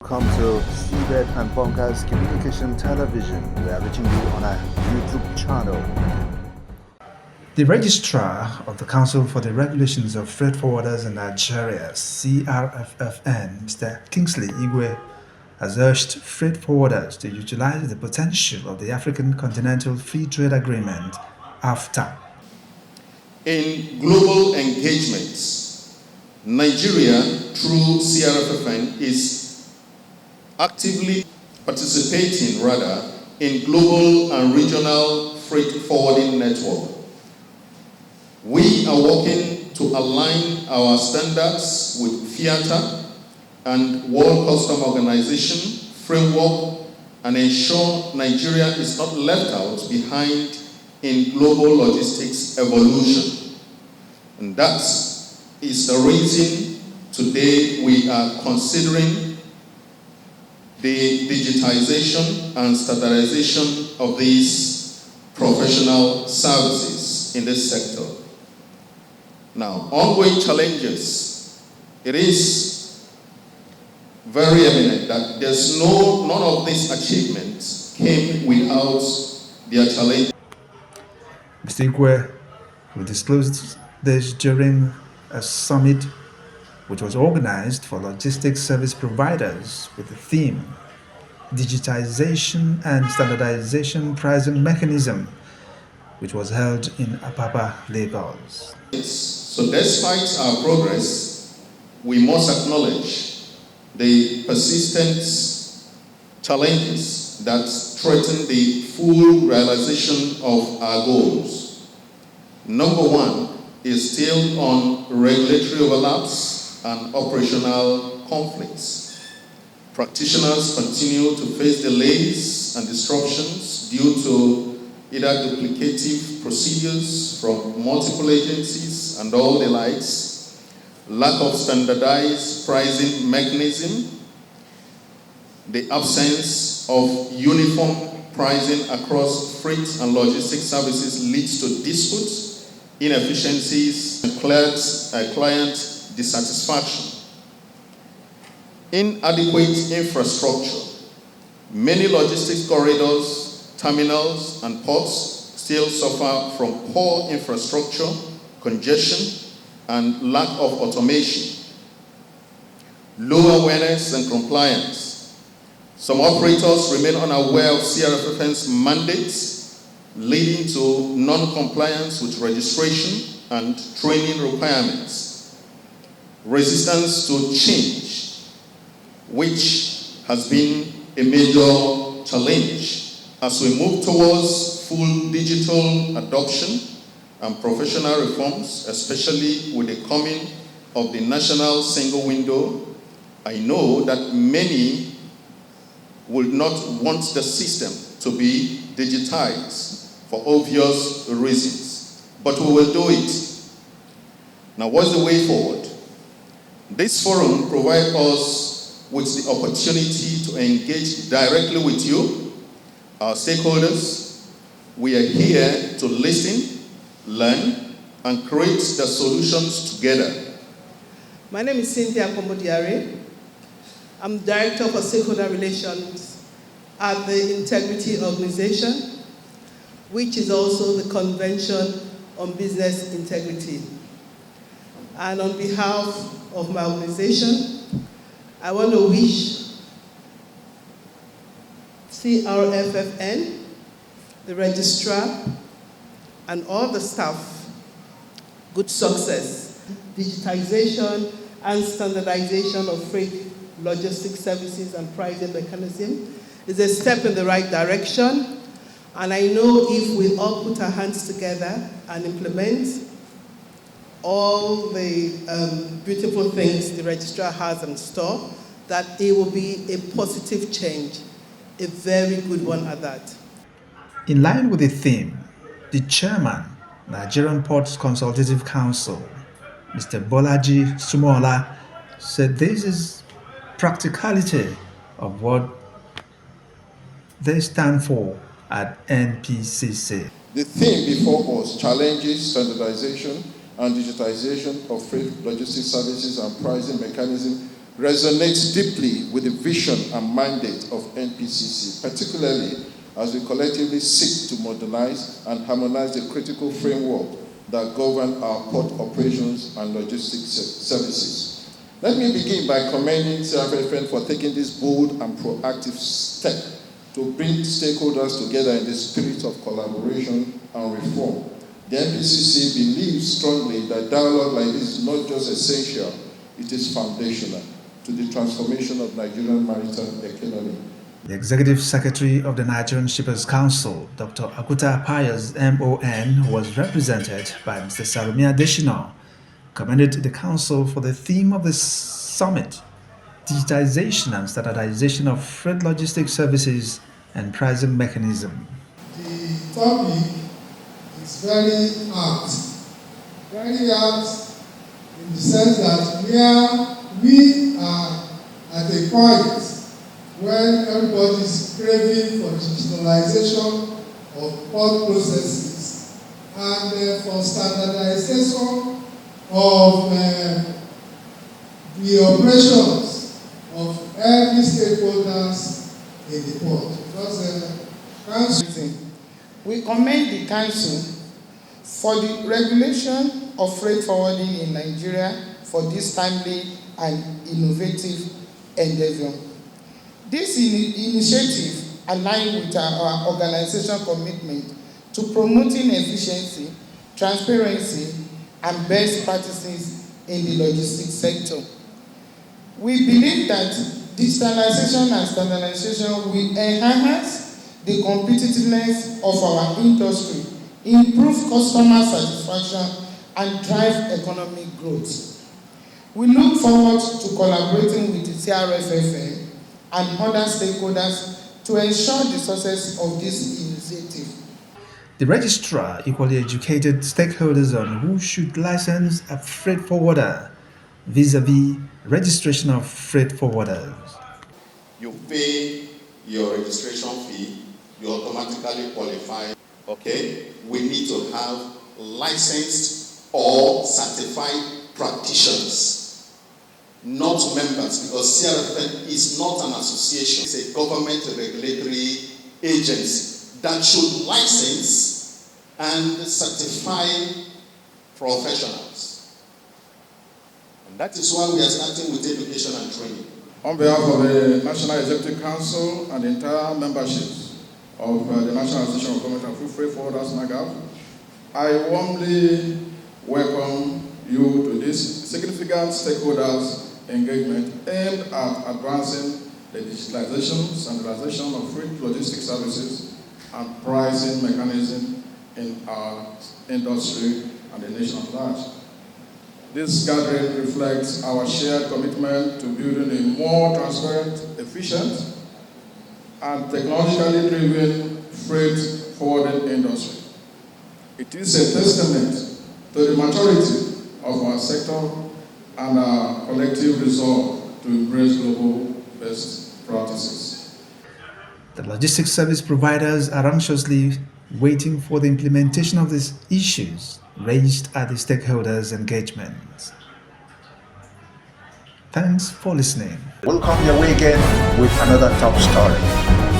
Welcome to Seabed and Bunkers Communication Television. We are reaching you on our YouTube channel. The Registrar of the Council for the Regulations of Freight Forwarders in Nigeria, CRFFN, Mr. Kingsley Igwe, has urged freight forwarders to utilize the potential of the African Continental Free Trade Agreement, AfCFTA. In global engagements, Nigeria, through CRFFN, is actively participating in global and regional freight forwarding network. We are working to align our standards with FIATA and World Customs Organization framework and ensure Nigeria is not left out behind in global logistics evolution. And that is the reason today we are considering the digitization and standardization of these professional services in this sector. Now, ongoing challenges, it is very evident that none of these achievements came without their challenges. Mr. Igwe will disclose this during a summit which was organized for logistics service providers with the theme Digitization and Standardization Pricing Mechanism, which was held in Apapa, Lagos. So despite our progress, we must acknowledge the persistent challenges that threaten the full realization of our goals. Number one is still on regulatory overlaps and operational conflicts. Practitioners continue to face delays and disruptions due to either duplicative procedures from multiple agencies and all the likes, lack of standardized pricing mechanism, the absence of uniform pricing across freight and logistics services leads to disputes, inefficiencies, and client dissatisfaction. Inadequate infrastructure. Many logistics corridors, terminals, and ports still suffer from poor infrastructure, congestion, and lack of automation. Low awareness and compliance. Some operators remain unaware of CRFFN's mandates, leading to non-compliance with registration and training requirements. Resistance to change, which has been a major challenge as we move towards full digital adoption and professional reforms, especially with the coming of the national single window. I know that many will not want the system to be digitized for obvious reasons, but we will do it. Now, what's the way forward? This forum provides us with the opportunity to engage directly with you, our stakeholders. We are here to listen, learn, and create the solutions together. My name is Cynthia Komodiare. I'm Director for Stakeholder Relations at the Integrity Organization, which is also the Convention on Business Integrity. And on behalf of my organization, I want to wish CRFFN, the Registrar, and all the staff good success. Digitization and standardization of freight logistics services and pricing mechanism is a step in the right direction. And I know if we all put our hands together and implement all the beautiful things the Registrar has in store, that it will be a positive change, a very good one at that. In line with the theme, the chairman, Nigerian Ports Consultative Council, Mr. Bolaji Sumola, said this is practicality of what they stand for at NPCC. The theme before us, challenges, standardization, and digitization of freight logistics services and pricing mechanism, resonates deeply with the vision and mandate of NPCC, particularly as we collectively seek to modernize and harmonize the critical framework that govern our port operations and logistics services. Let me begin by commending CRFFN for taking this bold and proactive step to bring stakeholders together in the spirit of collaboration and reform. The NPCC believes strongly that dialogue like this is not just essential, it is foundational to the transformation of Nigerian maritime economy. The Executive Secretary of the Nigerian Shippers Council, Dr. Akuta Pius MON, was represented by Mr. Sarumi Adeshina, commended the Council for the theme of the summit, digitization and standardization of freight logistics services and pricing mechanism. The topic is very apt in the sense that we are at a point when everybody is craving for digitalization of port processes and for standardization of the operations of every stakeholders in the port. Because we commend the Council for the regulation of freight forwarding in Nigeria for this timely and innovative endeavor. This initiative aligns with our organization commitment to promoting efficiency, transparency, and best practices in the logistics sector. We believe that digitalization and standardization will enhance the competitiveness of our industry, improve customer satisfaction, and drive economic growth. We look forward to collaborating with the CRFFN and other stakeholders to ensure the success of this initiative. The Registrar equally educated stakeholders on who should license a freight forwarder vis-a-vis registration of freight forwarders. You pay your registration fee, you automatically qualify. Okay? We need to have licensed or certified practitioners, not members, because CRFFN is not an association. It's a government regulatory agency that should license and certify professionals. And that is why we are starting with education and training. On behalf of the National Executive Council and the entire memberships of the National Association of Government and Freight Forwarders, NAGAF, I warmly welcome you to this significant stakeholders engagement aimed at advancing the digitalization, standardization of freight logistics services and pricing mechanism in our industry and the nation at large. This gathering reflects our shared commitment to building a more transparent, efficient, and technologically driven freight forwarding industry. It is a testament to the maturity of our sector and our collective resolve to embrace global best practices. The logistics service providers are anxiously waiting for the implementation of these issues raised at the stakeholders' engagements. Thanks for listening. We'll come your way again with another top story.